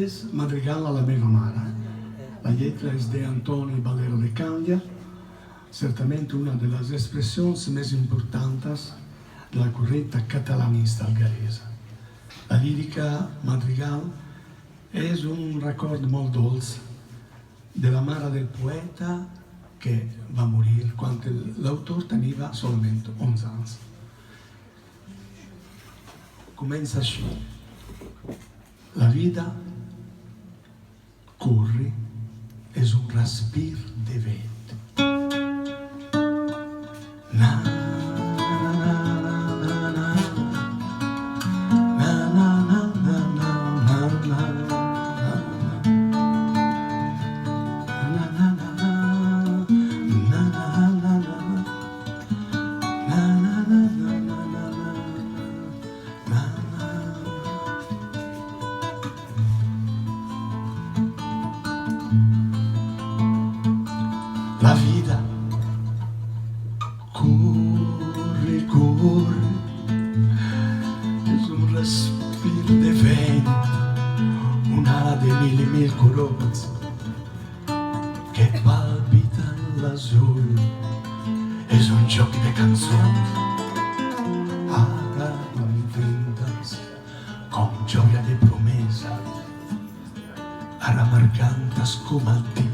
Madrigal a la meva mare. La lletra és de Antoni Valero de Candia, certamente una de les expressions més importants de la corrente catalanista algaresa. La lírica madrigal és un record molt dolç de la mare del poeta que va morir quan l'autor tenia solament 11 anys. Comença així. La vida corre, és un respir de vent. Na, na, na, na, na, na, na, na, na, na, na, La vida corre, corre, és un respir de vent, una ala de mil colors que palpita en l'azul, és un joc de cançons, ara ho inventes com joia de promesa, ara marcant com el dia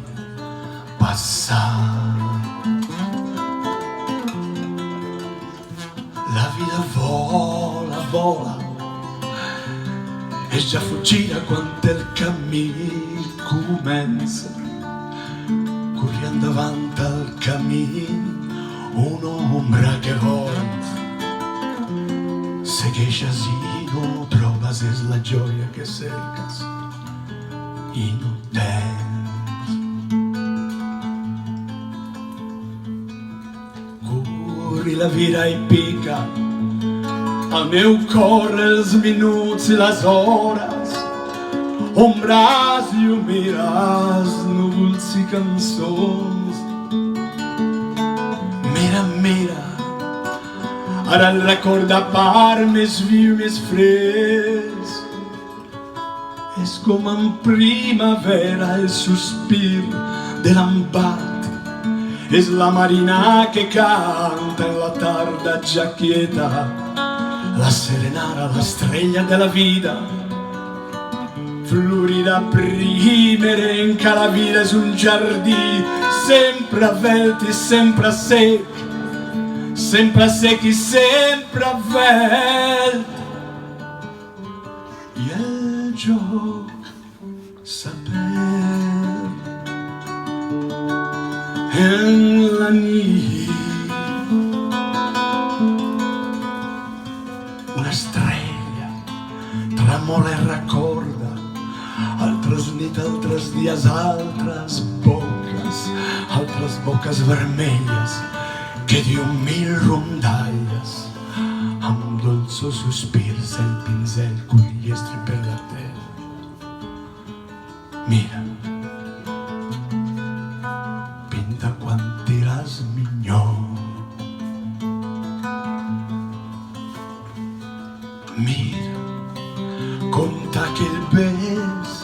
passat. La vida vola, vola, és ja fugida quan el camí comença. Corri endavant el camí, una ombra que vol. Segueixes i no trobes, és la joia que cerques i no tens. Corri la vida i pica al meu cor els minuts i les hores, ombres i humides, núvols i cançons. Mira, mira, ara el record a part més viu, més fresc. És com en primavera el sospir de l'embat. És la marina que canta en la tarda già quieta, la serenata, l'estrella della vita, florida primerenca. La vida és un jardí sempre verd i sempre sec, sempre sec i sempre verd. I el joc s'ha perd en la nit. Una estrella tremola i recorda altres nits, altres dies, altres boques vermelles que diuen mil rondalles. Amb dolços sospirs el pincel cull i estripa la terra. Mira, pinta quan diràs millor. Mira, conta aquell bes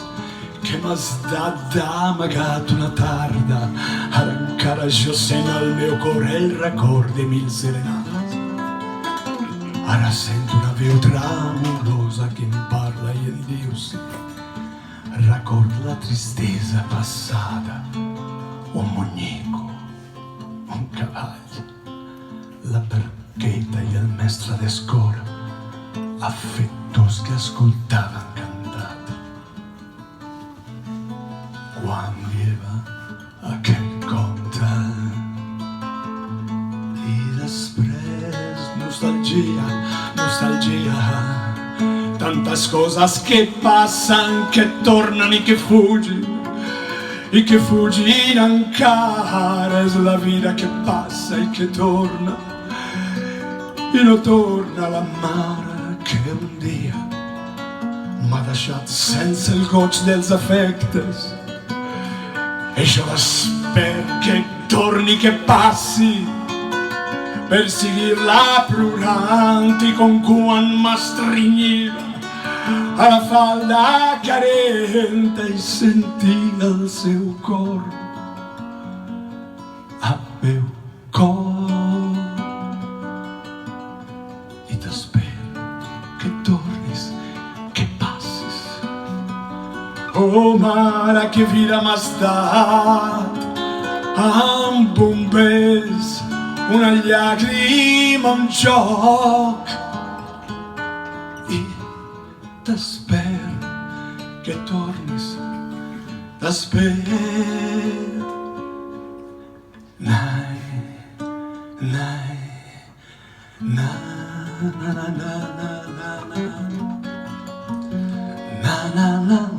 que m'has dat d'amagat una tarda. Ara encara jo sent al meu cor el record de mil serenades. Ara sento una veu tremolosa que em parla i em diu sí. Recordo la tristesa passada, un muñeco, un cavall, la barqueta i el mestre d'escora, afectos que escoltaven cantat. Quan lleva aquell conte i després nostalgia, nostalgia. Tantes coses que passen, que tornen i que fugin, i que fugin encara. És la vida que passa i que torna, i no torna la mare que un dia m'ha deixat sense el goig dels afectes. I jo espero que torni, que passi, per seguir-la plorant i com quan m'estrinyiva a la falda carenta i sentir el seu cor al meu cor. I t'espero que tornis, que passis. Oh mare, que vida m'has dat, amb un bes, una llàgrima, un joc. I t'espero que tornis, t'espero. Nai, nai, na, na, na, na, na, na, na, na, na, na.